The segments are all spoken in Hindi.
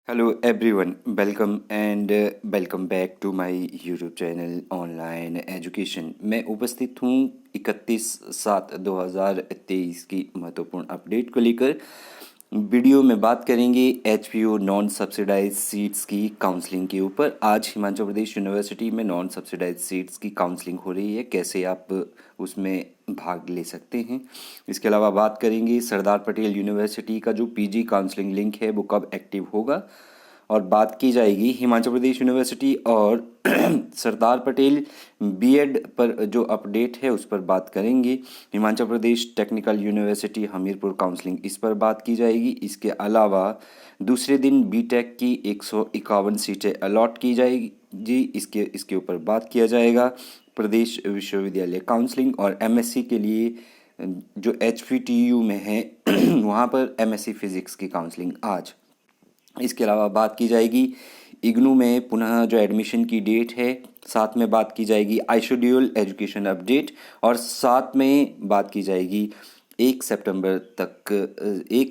Hello everyone, welcome and welcome back to my YouTube channel online education. मैं उपस्थित हूँ 31/7/2023 की महत्वपूर्ण अपडेट को लेकर। वीडियो में बात करेंगे एचपीयू नॉन सब्सिडाइज सीट्स की काउंसलिंग के ऊपर। आज हिमाचल प्रदेश यूनिवर्सिटी में नॉन सब्सिडाइज सीट्स की काउंसलिंग हो रही है, कैसे आप उसमें भाग ले सकते हैं। इसके अलावा बात करेंगे सरदार पटेल यूनिवर्सिटी का जो पीजी काउंसलिंग लिंक है वो कब एक्टिव होगा, और बात की जाएगी हिमाचल प्रदेश यूनिवर्सिटी और सरदार पटेल बीएड पर जो अपडेट है उस पर बात करेंगे। Himachal Pradesh technical university Hamirpur counselling, इस पर बात की जाएगी। इसके अलावा दूसरे दिन बीटेक की 151 सीटें अलॉट की जाएगी जी, इसके ऊपर बात किया जाएगा। प्रदेश विश्वविद्यालय काउंसलिंग और एमएससी के लिए जो एचपीटीयू में है वहाँ पर एमएससी फिजिक्स की काउंसलिंग आज। इसके अलावा बात की जाएगी इग्नू में पुनः जो एडमिशन की डेट है, साथ में बात की जाएगी आइशोड्यूल एजुकेशन अपडेट, और साथ में बात की जाएगी 1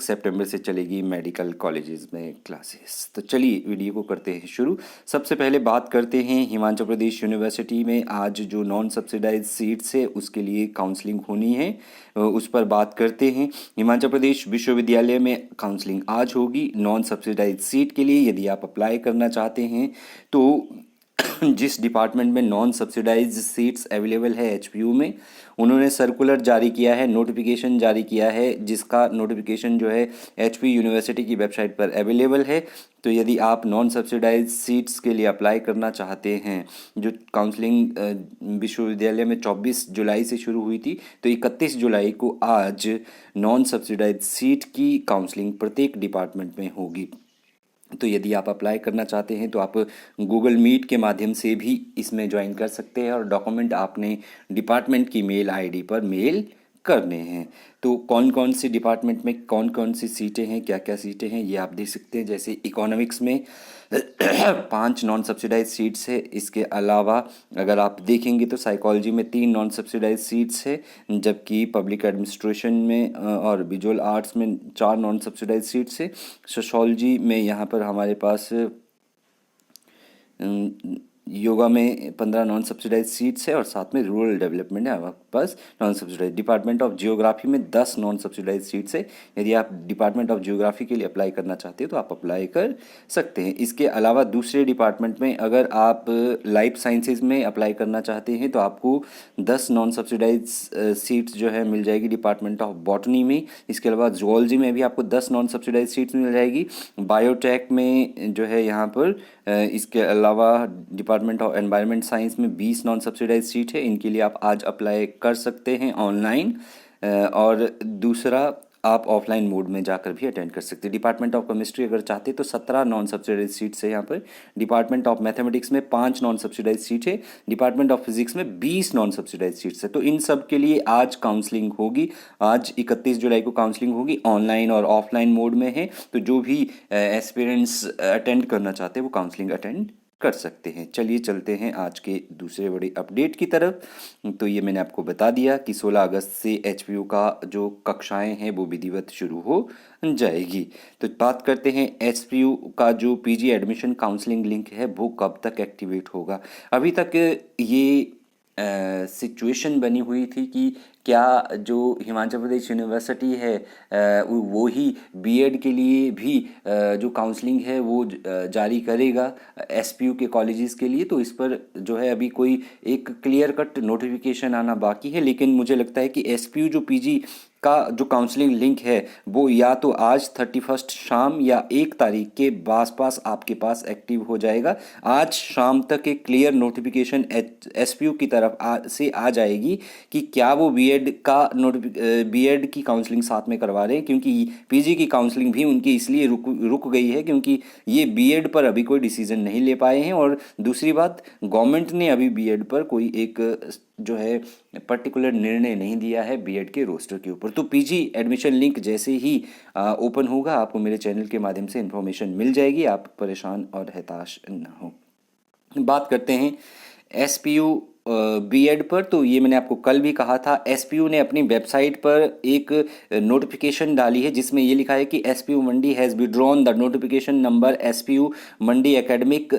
सितंबर से चलेगी मेडिकल कॉलेजेस में क्लासेस। तो चलिए वीडियो को करते हैं शुरू। सबसे पहले बात करते हैं हिमाचल प्रदेश यूनिवर्सिटी में आज जो नॉन सब्सिडाइज सीट्स है उसके लिए काउंसलिंग होनी है, उस पर बात करते हैं। हिमाचल प्रदेश विश्वविद्यालय में काउंसलिंग आज होगी नॉन सब्सिडाइज सीट के लिए। यदि आप अप्लाई करना चाहते हैं तो जिस डिपार्टमेंट में नॉन सब्सिडाइज सीट्स अवेलेबल है एचपीयू में, उन्होंने सर्कुलर जारी किया है, नोटिफिकेशन जारी किया है, जिसका नोटिफिकेशन जो है एचपी यूनिवर्सिटी की वेबसाइट पर अवेलेबल है। तो यदि आप नॉन सब्सिडाइज सीट्स के लिए अप्लाई करना चाहते हैं, जो काउंसलिंग विश्वविद्यालय में 24 जुलाई से शुरू हुई थी, तो 31 जुलाई को आज नॉन सब्सिडाइज सीट की काउंसलिंग प्रत्येक डिपार्टमेंट में होगी। तो यदि आप अप्लाई करना चाहते हैं तो आप गूगल मीट के माध्यम से भी इसमें ज्वाइन कर सकते हैं, और डॉक्यूमेंट आपने डिपार्टमेंट की मेल आईडी पर मेल करने हैं। तो कौन कौन सी डिपार्टमेंट में कौन कौन सी सीटें हैं, क्या क्या सीटें हैं, ये आप देख सकते हैं। जैसे इकोनॉमिक्स में 5 नॉन सब्सिडाइज सीट्स है। इसके अलावा अगर आप देखेंगे तो साइकोलॉजी में 3 नॉन सब्सिडाइज सीट्स है, जबकि पब्लिक एडमिनिस्ट्रेशन में और विजुअल आर्ट्स में 4 नॉन सब्सिडाइज सीट्स है। सोशोलॉजी में यहाँ पर हमारे पास योगा में 15 नॉन सब्सिडाइज सीट्स है, और साथ में रूरल डेवलपमेंट है आपके पास non subsidise. Department of geography में 10 नॉन सब्सिडाइज सीट्स है। यदि आप डिपार्टमेंट ऑफ जियोग्राफी के लिए अप्लाई करना चाहते हो तो आप अप्लाई कर सकते हैं। इसके अलावा दूसरे डिपार्टमेंट में अगर आप लाइफ साइंसेज में अप्लाई करना चाहते हैं तो आपको 10 नॉन सब्सिडाइज सीट्स जो है मिल जाएगी डिपार्टमेंट ऑफ बॉटनी में। इसके अलावा जूलॉजी में भी आपको 10 नॉन सब्सिडाइज सीट्स मिल जाएगी। बायोटेक में जो है यहाँ पर इसके अलावा डिपार्टमेंट ऑफ एनवायरनमेंट साइंस में 20 नॉन सब्सिडाइज सीट है। इनके लिए आप आज अप्लाई कर सकते हैं ऑनलाइन, और दूसरा आप ऑफलाइन मोड में जाकर भी अटेंड कर सकते हैं। डिपार्टमेंट ऑफ केमिस्ट्री अगर चाहते तो 17 नॉन सब्सिडाइज सीट्स है यहाँ पर। डिपार्टमेंट ऑफ मैथमेटिक्स में 5 नॉन सब्सिडाइज सीट है। डिपार्टमेंट ऑफ फिजिक्स में 20 नॉन सब्सिडाइज सीट्स है। तो इन सब के लिए आज काउंसलिंग होगी। आज 31 जुलाई को काउंसलिंग होगी, ऑनलाइन और ऑफलाइन मोड में है। तो जो भी एस्पिरेंट्स अटेंड करना चाहते हैं वो काउंसलिंग अटेंड कर सकते हैं। चलिए चलते हैं आज के दूसरे बड़े अपडेट की तरफ। तो ये मैंने आपको बता दिया कि 16 अगस्त से एचपीयू का जो कक्षाएं हैं वो विधिवत शुरू हो जाएगी। तो बात करते हैं एचपीयू का जो पीजी एडमिशन काउंसलिंग लिंक है वो कब तक एक्टिवेट होगा। अभी तक ये सिचुएशन बनी हुई थी कि क्या जो हिमाचल प्रदेश यूनिवर्सिटी है वो ही बीएड के लिए भी जो काउंसलिंग है वो जारी करेगा एसपीयू के कॉलेजेस के लिए। तो इस पर जो है अभी कोई एक क्लियर कट नोटिफिकेशन आना बाकी है, लेकिन मुझे लगता है कि एसपीयू जो पीजी का जो काउंसलिंग लिंक है वो या तो आज 31 शाम या 1 तारीख के आसपास आपके पास एक्टिव हो जाएगा। आज शाम तक एक क्लियर नोटिफिकेशन एसपीयू की तरफ से आ जाएगी कि क्या वो बीएड की काउंसलिंग साथ में करवा रहे हैं, क्योंकि पीजी की काउंसलिंग भी उनकी इसलिए रुक गई है क्योंकि ये बीएड पर अभी कोई डिसीजन नहीं ले पाए हैं। और दूसरी बात, गवर्नमेंट ने अभी बीएड पर कोई एक जो है पर्टिकुलर निर्णय नहीं दिया है बीएड के रोस्टर के ऊपर। तो पीजी एडमिशन लिंक जैसे ही ओपन होगा आपको मेरे चैनल के माध्यम से इन्फॉर्मेशन मिल जाएगी, आप परेशान और हताश ना हो। बात करते हैं एसपीयू बीएड पर, तो ये मैंने आपको कल भी कहा था, एसपीयू ने अपनी वेबसाइट पर एक नोटिफिकेशन डाली है जिसमें ये लिखा है कि SPU Mandi has withdrawn the notification number SPU Mandi academic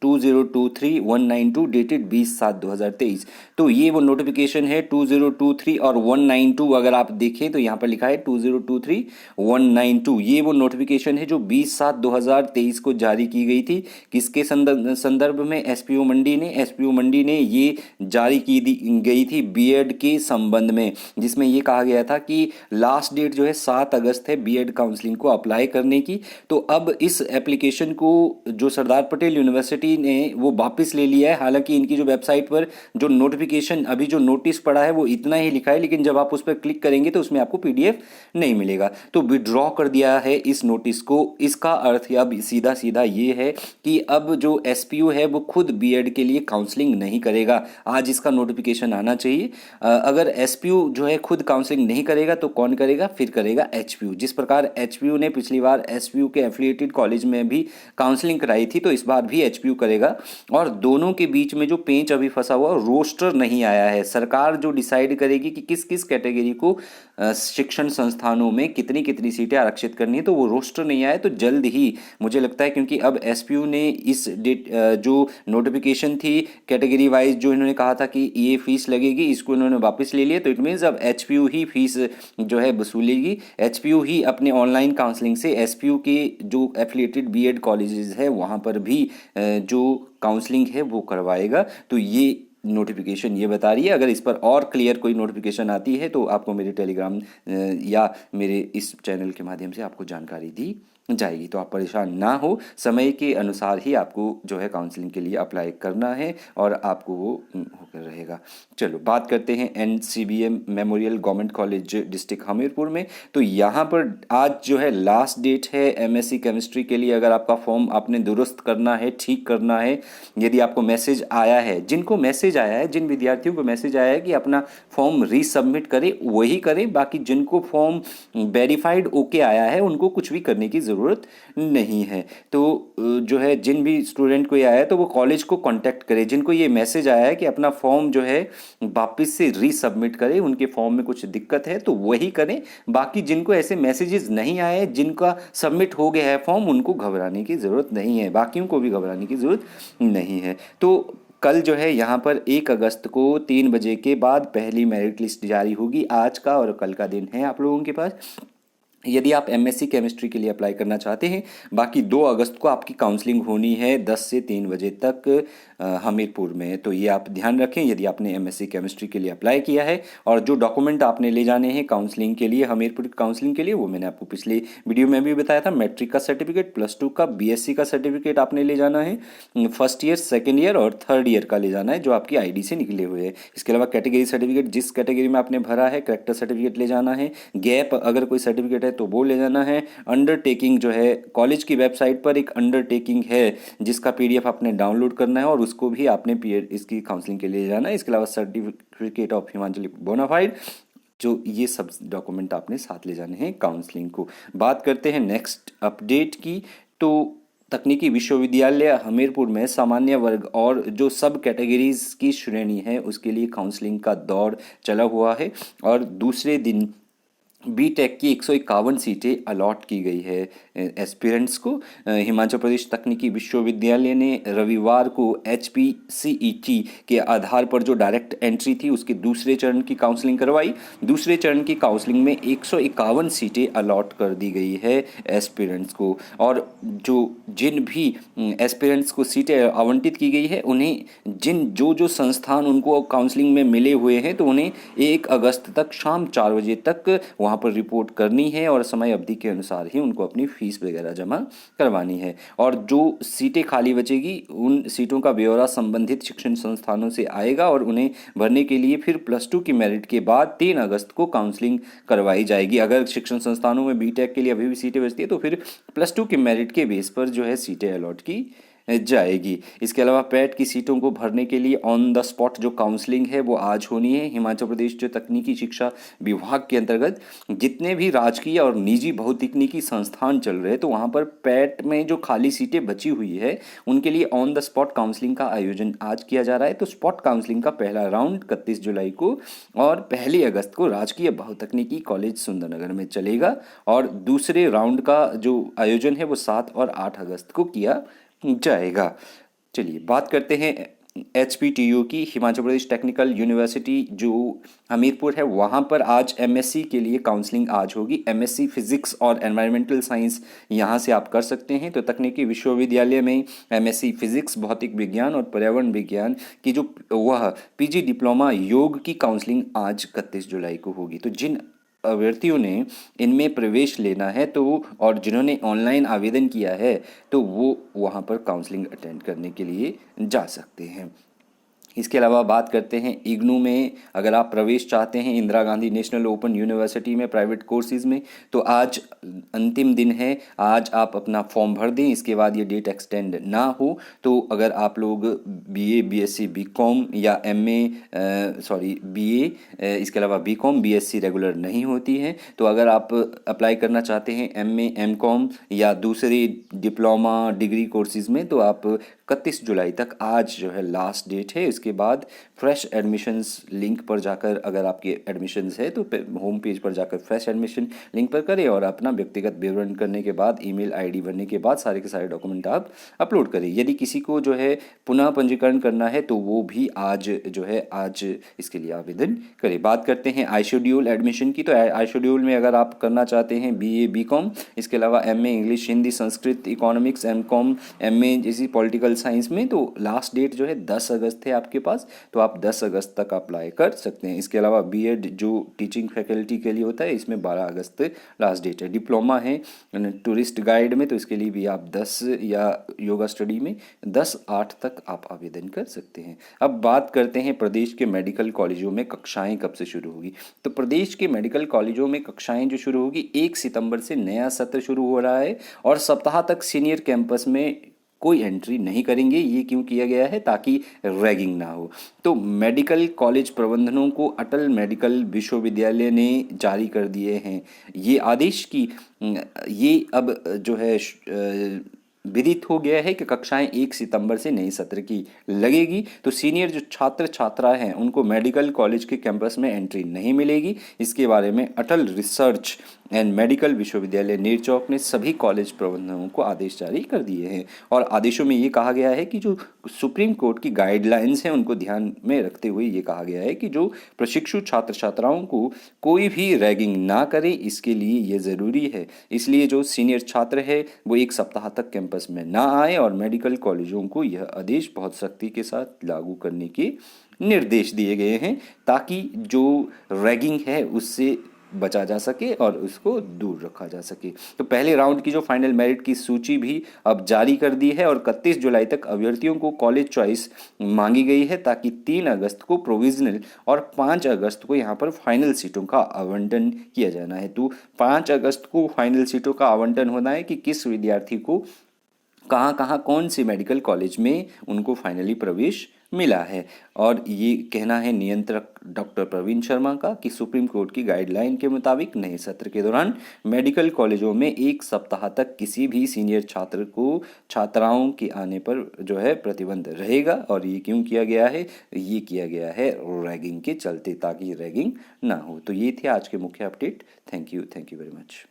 2023-192 dated 20/7/2023। तो ये वो नोटिफिकेशन है 2023 और 192, अगर आप देखें तो यहाँ पर लिखा है 2023-192। ये वो नोटिफिकेशन है जो 20/7/2023 को जारी की गई थी। किसके संदर्भ में? एसपीयू मंडी ने ये जारी की गई थी बीएड के संबंध में, जिसमें ये कहा गया था कि लास्ट डेट जो है 7 अगस्त है बीएड काउंसलिंग को अप्लाई करने की। तो अब इस एप्लीकेशन को जो सरदार पटेल यूनिवर्सिटी ने वो वापस ले लिया है। हालांकि इनकी जो वेबसाइट पर जो नोटिफिकेशन अभी जो नोटिस पड़ा है वो इतना ही लिखा है, लेकिन जब आप उस पर क्लिक करेंगे तो उसमें आपको पीडीएफ नहीं मिलेगा। तो विड्रॉ कर दिया है इस नोटिस को। इसका अर्थ अब सीधा सीधा ये है कि अब जो एसपीयू है वो खुद बीएड के लिए काउंसलिंग नहीं करेगा। आज इसका नोटिफिकेशन आना चाहिए। अगर एसपीयू जो है खुद काउंसलिंग नहीं करेगा तो कौन करेगा? फिर करेगा एचपीयू। जिस प्रकार एचपीयू ने पिछली बार एसपीयू के एफिलिएटेड कॉलेज में भी काउंसलिंग कराई थी, तो इस बार भी एचपीयू करेगा। और दोनों के बीच में जो पेंच अभी फंसा हुआ, रोस्टर नहीं आया है। सरकार जो डिसाइड करेगी कि किस किस कैटेगरी को शिक्षण संस्थानों में कितनी कितनी सीटें आरक्षित करनी है, तो वो रोस्टर नहीं आया तो जल्द ही मुझे लगता है, क्योंकि अब एसपीयू ने इस डेट जो नोटिफिकेशन थी कैटेगरी वाइज जो इन्होंने कहा था कि ये फीस लगेगी, इसको इन्होंने वापस ले लिया। तो इट मीन्स अब एचपीयू ही फीस जो है वसूलेगी। एचपीयू ही अपने ऑनलाइन काउंसलिंग से एसपीयू के जो एफिलिएटेड बीएड कॉलेजेस है वहाँ पर भी जो काउंसलिंग है वो करवाएगा। तो ये नोटिफिकेशन ये बता रही है। अगर इस पर और क्लियर कोई नोटिफिकेशन आती है तो आपको मेरे टेलीग्राम या मेरे इस चैनल के माध्यम से आपको जानकारी दी जाएगी। तो आप परेशान ना हो, समय के अनुसार ही आपको जो है काउंसलिंग के लिए अप्लाई करना है और आपको वो होकर रहेगा। चलो बात करते हैं NCBM memorial government college district Hamirpur में। तो यहाँ पर आज जो है लास्ट डेट है एमएससी केमिस्ट्री के लिए। अगर आपका फॉर्म आपने दुरुस्त करना है, ठीक करना है, यदि आपको मैसेज आया है, जिनको मैसेज आया है, जिन विद्यार्थियों को मैसेज आया है कि अपना फॉर्म रीसबमिट करें वही करें, बाकी जिनको फॉर्म वेरीफाइड ओके आया है उनको कुछ भी करने की ज़रूरत नहीं है। तो जो है जिन भी स्टूडेंट को ये आया है तो वो कॉलेज को कांटेक्ट करें। जिनको ये मैसेज आया है कि अपना फॉर्म जो है वापस से रीसबमिट करें, उनके फॉर्म में कुछ दिक्कत है तो वही करें। बाकी जिनको ऐसे मैसेजेस नहीं आए, जिनका सबमिट हो गया है फॉर्म, उनको घबराने की ज़रूरत नहीं है, बाकियों को भी घबराने की ज़रूरत नहीं है। तो कल जो है यहाँ पर 1 अगस्त को 3 बजे के बाद पहली मेरिट लिस्ट जारी होगी। आज का और कल का दिन है आप लोगों के पास, यदि आप एमएससी केमिस्ट्री के लिए अप्लाई करना चाहते हैं। बाकी 2 अगस्त को आपकी काउंसलिंग होनी है 10 से 3 बजे तक हमीरपुर में। तो ये आप ध्यान रखें यदि आपने एमएससी केमिस्ट्री के लिए अप्लाई किया है। और जो डॉक्यूमेंट आपने ले जाने हैं काउंसलिंग के लिए, हमीरपुर काउंसलिंग के लिए, वो मैंने आपको पिछले वीडियो में भी बताया था। मैट्रिक का सर्टिफिकेट, +2 का, बीएससी का सर्टिफिकेट आपने ले जाना है, फर्स्ट ईयर, सेकेंड ईयर और थर्ड ईयर का ले जाना है जो आपकी आईडी से निकले हुए हैं। इसके अलावा कैटेगरी सर्टिफिकेट, जिस कैटेगरी में आपने भरा है, करेक्टर सर्टिफिकेट ले जाना है। गैप अगर कोई सर्टिफिकेट है तो वो ले जाना है। अंडरटेकिंग जो है, कॉलेज की वेबसाइट पर एक अंडरटेकिंग है जिसका पीडीएफ आपने डाउनलोड करना है और उसको भी आपने इसकी काउंसलिंग के लिए जाना है। इसके अलावा सर्टिफिकेट ऑफ हिमाचली बोनाफाइड, जो ये सब डॉक्यूमेंट आपने साथ ले जाने हैं काउंसलिंग को। बात करते हैं नेक्स्ट अपडेट की। तो तकनीकी विश्वविद्यालय हमीरपुर में सामान्य वर्ग और जो सब कैटेगरीज की श्रेणी है उसके लिए काउंसलिंग का दौर चला हुआ है और दूसरे दिन बीटेक की 151 सीटें अलॉट की गई है एस्पिरेंट्स को। हिमाचल प्रदेश तकनीकी विश्वविद्यालय ने रविवार को HPCET के आधार पर जो डायरेक्ट एंट्री थी उसके दूसरे चरण की काउंसलिंग करवाई। दूसरे चरण की काउंसलिंग में 151 सीटें अलॉट कर दी गई है एस्पिरेंट्स को। और जिन भी एस्पिरेंट्स को सीटें आवंटित की गई है उन्हें जो संस्थान उनको काउंसलिंग में मिले हुए हैं तो उन्हें 1 अगस्त तक शाम 4 बजे तक वहाँ पर रिपोर्ट करनी है और समय अवधि के अनुसार ही उनको अपनी फीस वगैरह जमा करवानी है। और जो सीटें खाली बचेगी उन सीटों का ब्यौरा संबंधित शिक्षण संस्थानों से आएगा और उन्हें भरने के लिए फिर +2 की मेरिट के बाद 3 अगस्त को काउंसलिंग करवाई जाएगी। अगर शिक्षण संस्थानों में बीटेक के लिए अभी भी सीटें बचती है तो फिर +2 की मेरिट के बेस पर जो है सीटें अलॉट की जाएगी। इसके अलावा पैट की सीटों को भरने के लिए ऑन द स्पॉट जो काउंसलिंग है वो आज होनी है। हिमाचल प्रदेश जो तकनीकी शिक्षा विभाग के अंतर्गत जितने भी राजकीय और निजी बहुतकनीकी संस्थान चल रहे हैं तो वहाँ पर पैट में जो खाली सीटें बची हुई है उनके लिए ऑन द स्पॉट काउंसलिंग का आयोजन आज किया जा रहा है। तो स्पॉट काउंसलिंग का पहला राउंड 31 जुलाई को और 1 अगस्त को राजकीय बहुतकनीकी कॉलेज सुंदरनगर में चलेगा और दूसरे राउंड का जो आयोजन है वो 7 और 8 अगस्त को किया जाएगा। चलिए बात करते हैं HPTU की। हिमाचल प्रदेश टेक्निकल यूनिवर्सिटी जो हमीरपुर है वहाँ पर आज MSc के लिए काउंसलिंग आज होगी। MSc फिजिक्स और एनवायरमेंटल साइंस यहाँ से आप कर सकते हैं। तो तकनीकी विश्वविद्यालय में MSc फिजिक्स भौतिक विज्ञान और पर्यावरण विज्ञान की जो वह PG डिप्लोमा योग की काउंसलिंग आज 31 जुलाई को होगी। तो जिन अभ्यर्थियों ने इनमें प्रवेश लेना है तो और जिन्होंने ऑनलाइन आवेदन किया है तो वो वहाँ पर काउंसलिंग अटेंड करने के लिए जा सकते हैं। इसके अलावा बात करते हैं इग्नू में अगर आप प्रवेश चाहते हैं Indira Gandhi national open university में प्राइवेट कोर्सेज़ में तो आज अंतिम दिन है। आज आप अपना फॉर्म भर दें, इसके बाद ये डेट एक्सटेंड ना हो तो अगर आप लोग BA BSc BCom या BA इसके अलावा BCom BSc रेगुलर नहीं होती है तो अगर आप अप्लाई करना चाहते हैं MA MCom या दूसरे डिप्लोमा डिग्री कोर्सेज़ में तो आप 31 जुलाई तक आज जो है लास्ट डेट है। इसके बाद फ्रेश एडमिशन्स लिंक पर जाकर अगर आपके एडमिशन्स है तो होम पेज पर जाकर फ्रेश एडमिशन लिंक पर करें और अपना व्यक्तिगत विवरण करने के बाद ईमेल ID भरने के बाद सारे के सारे डॉक्यूमेंट आप अपलोड करें। यदि किसी को जो है पुनः पंजीकरण करना है तो वो भी आज जो है आज इसके लिए आवेदन करें। बात करते हैं आई शेड्यूल एडमिशन की। तो आई शेड्यूल में अगर आप करना चाहते हैं BA BCom इसके अलावा MA English Hindi Sanskrit economics MCom MA जैसी पॉलिटिकल साइंस में तो लास्ट डेट जो है 10 अगस्त है आपके पास तो आप 10 अगस्त तक अप्लाई कर सकते हैं। इसके अलावा B.Ed जो टीचिंग फैकल्टी के लिए होता है इसमें 12 अगस्त लास्ट डेट है। डिप्लोमा है टूरिस्ट गाइड में तो इसके लिए भी आप 10 या योगा स्टडी में 10/8 तक आप आवेदन कर सकते हैं। अब बात करते हैं प्रदेश के मेडिकल कॉलेजों में कक्षाएं कब से शुरू होगी। तो प्रदेश के मेडिकल कॉलेजों में कक्षाएं जो शुरू होगी 1 सितंबर से नया सत्र शुरू हो रहा है और सप्ताह तक सीनियर कैंपस में कोई एंट्री नहीं करेंगे। ये क्यों किया गया है ताकि रैगिंग ना हो। तो मेडिकल कॉलेज प्रबंधनों को अटल मेडिकल विश्वविद्यालय ने जारी कर दिए हैं ये आदेश की ये अब जो है विदित हो गया है कि कक्षाएं 1 सितंबर से नए सत्र की लगेगी। तो सीनियर जो छात्र छात्रा हैं उनको मेडिकल कॉलेज के कैंपस में एंट्री नहीं मिलेगी। इसके बारे में अटल रिसर्च एंड मेडिकल विश्वविद्यालय नेरचौक ने सभी कॉलेज प्रबंधकों को आदेश जारी कर दिए हैं और आदेशों में ये कहा गया है कि जो सुप्रीम कोर्ट की गाइडलाइंस हैं उनको ध्यान में रखते हुए ये कहा गया है कि जो प्रशिक्षु छात्र छात्राओं को कोई भी रैगिंग ना करे इसके लिए ये ज़रूरी है। इसलिए जो सीनियर छात्र है वो 1 सप्ताह तक कैंपस में ना आए और मेडिकल कॉलेजों को यह आदेश बहुत सख्ती के साथ लागू करने के निर्देश दिए गए हैं ताकि जो रैगिंग है उससे बचा जा सके और उसको दूर रखा जा सके। तो पहले राउंड की जो फाइनल मेरिट की सूची भी अब जारी कर दी है और 31 जुलाई तक अभ्यर्थियों को कॉलेज चॉइस मांगी गई है ताकि 3 अगस्त को प्रोविजनल और 5 अगस्त को यहाँ पर फाइनल सीटों का आवंटन किया जाना है। तो 5 अगस्त को फाइनल सीटों का आवंटन होना है कि किस विद्यार्थी को कहाँ कहाँ कौन से मेडिकल कॉलेज में उनको फाइनली प्रवेश मिला है। और ये कहना है नियंत्रक डॉक्टर प्रवीण शर्मा का कि सुप्रीम कोर्ट की गाइडलाइन के मुताबिक नए सत्र के दौरान मेडिकल कॉलेजों में 1 सप्ताह तक किसी भी सीनियर छात्र को छात्राओं के आने पर जो है प्रतिबंध रहेगा। और ये क्यों किया गया है, ये किया गया है रैगिंग के चलते ताकि रैगिंग ना हो। तो ये थे आज के मुख्य update. Thank you very much.